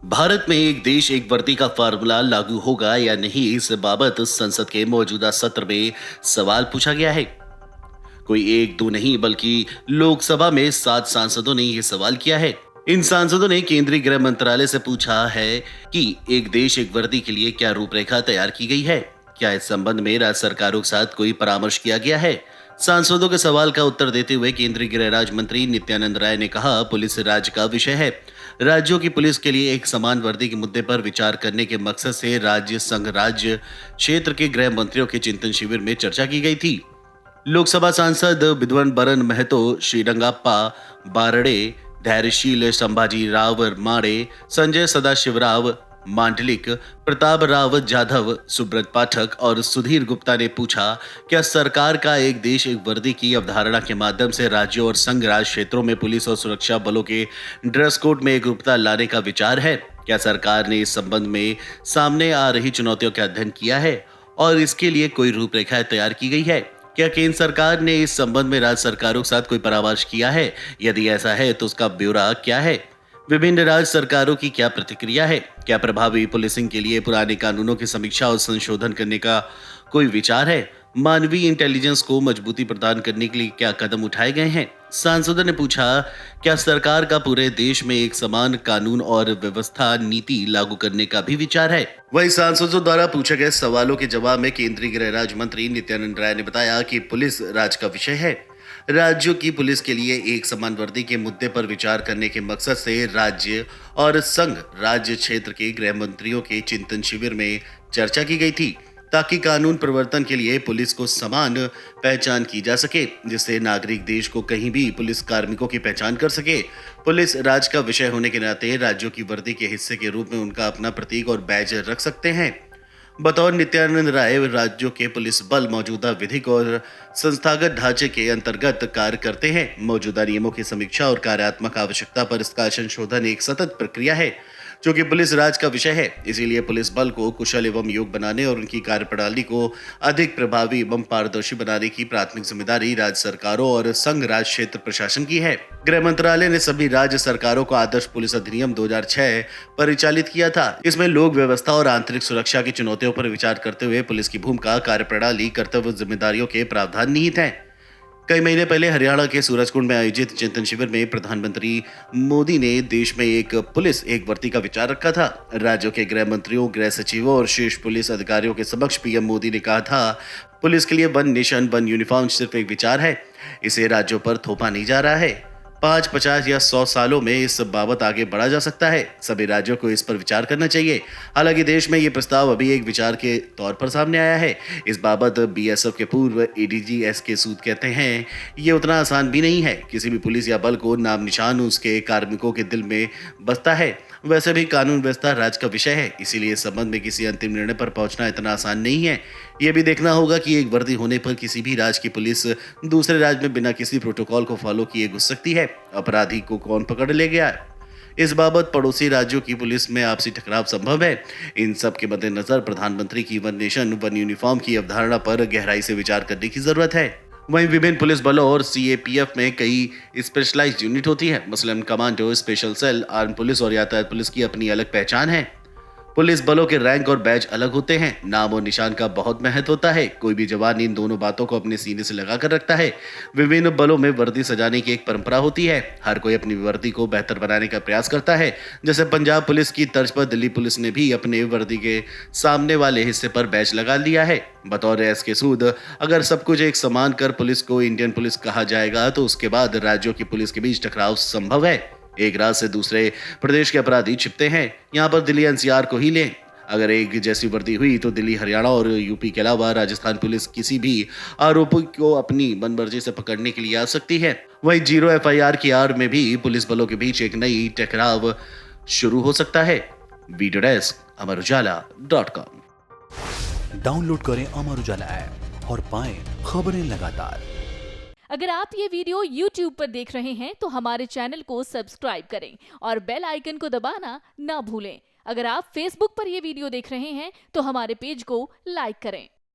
भारत में एक देश एक वर्दी का फार्मूला लागू होगा या नहीं, इस बाबत संसद के मौजूदा सत्र में सवाल पूछा गया है। कोई एक दो नहीं बल्कि लोकसभा में 7 सांसदों ने यह सवाल किया है। इन सांसदों ने केंद्रीय गृह मंत्रालय से पूछा है कि एक देश एक वर्दी के लिए क्या रूपरेखा तैयार की गई है। क्या इस संबंध में राज्य सरकारों के साथ कोई परामर्श किया गया है। सांसदों के सवाल का उत्तर देते हुए केंद्रीय गृह राज्य मंत्री नित्यानंद राय ने कहा, पुलिस राज्य का विषय है। राज्यों की पुलिस के लिए एक समान वर्दी के मुद्दे पर विचार करने के मकसद से राज्य संघ राज्य क्षेत्र के गृह मंत्रियों के चिंतन शिविर में चर्चा की गई थी। लोकसभा सांसद विद्वन बरन महतो, श्रीरंगाप्पा बारड़े, धैर्यशील संभाजी राव माड़े, संजय सदाशिवराव मांडलिक, प्रताप राव जाधव, सुब्रत पाठक और सुधीर गुप्ता ने पूछा, क्या सरकार का एक देश एक वर्दी की अवधारणा के माध्यम से राज्यों और संघ राज क्षेत्रों में पुलिस और सुरक्षा बलों के ड्रेस कोड में एकरूपता लाने का विचार है। क्या सरकार ने इस संबंध में सामने आ रही चुनौतियों का अध्ययन किया है और इसके लिए कोई रूपरेखा तैयार की गई है। क्या केंद्र सरकार ने इस संबंध में राज्य सरकारों के साथ कोई परामर्श किया है। यदि ऐसा है तो उसका ब्यौरा क्या है। विभिन्न राज्य सरकारों की क्या प्रतिक्रिया है। क्या प्रभावी पुलिसिंग के लिए पुराने कानूनों की समीक्षा और संशोधन करने का कोई विचार है। मानवीय इंटेलिजेंस को मजबूती प्रदान करने के लिए क्या कदम उठाए गए हैं। सांसदों ने पूछा, क्या सरकार का पूरे देश में एक समान कानून और व्यवस्था नीति लागू करने का भी विचार है। वहीं सांसदों द्वारा पूछे गए सवालों के जवाब में केंद्रीय गृह राज्य मंत्री नित्यानंद राय ने बताया कि पुलिस राज्य का विषय है। राज्यों की पुलिस के लिए एक समान वर्दी के मुद्दे पर विचार करने के मकसद से राज्य और संघ राज्य क्षेत्र के गृह मंत्रियों के चिंतन शिविर में चर्चा की गई थी, ताकि कानून प्रवर्तन के लिए पुलिस को समान पहचान की जा सके, जिससे नागरिक देश को कहीं भी पुलिस कार्मिकों की पहचान कर सके। पुलिस राज्य का विषय होने के नाते राज्यों की वर्दी के हिस्से के रूप में उनका अपना प्रतीक और बैज रख सकते हैं। बतौर नित्यानंद राय, राज्यों के पुलिस बल मौजूदा विधिक और संस्थागत ढांचे के अंतर्गत कार्य करते हैं। मौजूदा नियमों की समीक्षा और कार्यात्मक आवश्यकता पर इसका संशोधन एक सतत प्रक्रिया है, जो कि पुलिस राज का विषय है। इसीलिए पुलिस बल को कुशल एवं योग्य बनाने और उनकी कार्यप्रणाली को अधिक प्रभावी एवं पारदर्शी बनाने की प्राथमिक जिम्मेदारी राज्य सरकारों और संघ राज क्षेत्र प्रशासन की है। गृह मंत्रालय ने सभी राज्य सरकारों को आदर्श पुलिस अधिनियम 2006 परिचालित किया था। इसमें लोक व्यवस्था और आंतरिक सुरक्षा की चुनौतियों पर विचार करते हुए पुलिस की भूमिका, कार्यप्रणाली, कर्तव्य, जिम्मेदारियों के प्रावधान निहित हैं। कई महीने पहले हरियाणा के सूरजकुंड में आयोजित चिंतन शिविर में प्रधानमंत्री मोदी ने देश में एक पुलिस एक वर्दी का विचार रखा था। राज्यों के गृह मंत्रियों, गृह सचिवों और शीर्ष पुलिस अधिकारियों के समक्ष पीएम मोदी ने कहा था, पुलिस के लिए वन नेशन वन यूनिफॉर्म सिर्फ एक विचार है, इसे राज्यों पर थोपा नहीं जा रहा है। 5, 50 या 100 सालों में इस बाबत आगे बढ़ा जा सकता है। सभी राज्यों को इस पर विचार करना चाहिए। हालांकि देश में ये प्रस्ताव अभी एक विचार के तौर पर सामने आया है। इस बाबत बीएसएफ के पूर्व एडीजी एसके सूद कहते हैं, ये उतना आसान भी नहीं है। किसी भी पुलिस या बल को नाम निशान उसके कार्मिकों के दिल में बसता है। वैसे भी कानून व्यवस्था राज्य का विषय है, इसीलिए इस संबंध में किसी अंतिम निर्णय पर पहुंचना इतना आसान नहीं है। यह भी देखना होगा कि एक वर्दी होने पर किसी भी राज्य की पुलिस दूसरे राज्य में बिना किसी प्रोटोकॉल को फॉलो किए घुस सकती है। अपराधी को कौन पकड़ ले गया, इस बाबत पड़ोसी राज्यों की पुलिस में आपसी टकराव संभव है। इन सब के मद्देनजर प्रधानमंत्री की वन नेशन वन यूनिफॉर्म की अवधारणा पर गहराई से विचार करने की जरूरत है। वहीं विभिन्न पुलिस बलों और सीएपीएफ में कई स्पेशलाइज्ड यूनिट होती है, मसलन commando, special cell, arm police और यातायात पुलिस की अपनी अलग पहचान है। पुलिस बलों के रैंक और बैज अलग होते हैं। नाम और निशान का बहुत महत्व होता है। कोई भी जवान इन दोनों बातों को अपने सीने से लगा कर रखता है। विभिन्न बलों में वर्दी सजाने की एक परंपरा होती है। हर कोई अपनी वर्दी को बेहतर बनाने का प्रयास करता है। जैसे पंजाब पुलिस की तर्ज पर दिल्ली पुलिस ने भी अपने वर्दी के सामने वाले हिस्से पर बैज लगा लिया है। बतौर एसके सूद, अगर सब कुछ एक समान कर पुलिस को इंडियन पुलिस कहा जाएगा तो उसके बाद राज्यों की पुलिस के बीच टकराव संभव है। एक राज्य से दूसरे प्रदेश के अपराधी छिपते हैं। यहाँ पर दिल्ली एनसीआर को ही लें। अगर एक जैसी वर्दी हुई तो दिल्ली, हरियाणा और यूपी के अलावा राजस्थान पुलिस किसी भी आरोपी को अपनी मनमर्जी से पकड़ने के लिए आ सकती है। वहीं जीरो एफआईआर की आड़ में भी पुलिस बलों के बीच एक नई टकराव शुरू हो सकता है। Video desk, amarujala.com। डाउनलोड करें अमर उजाला ऐप और पाएं खबरें लगातार। अगर आप ये वीडियो YouTube पर देख रहे हैं तो हमारे चैनल को सब्सक्राइब करें और बेल आइकन को दबाना ना भूलें। अगर आप Facebook पर ये वीडियो देख रहे हैं तो हमारे पेज को लाइक करें।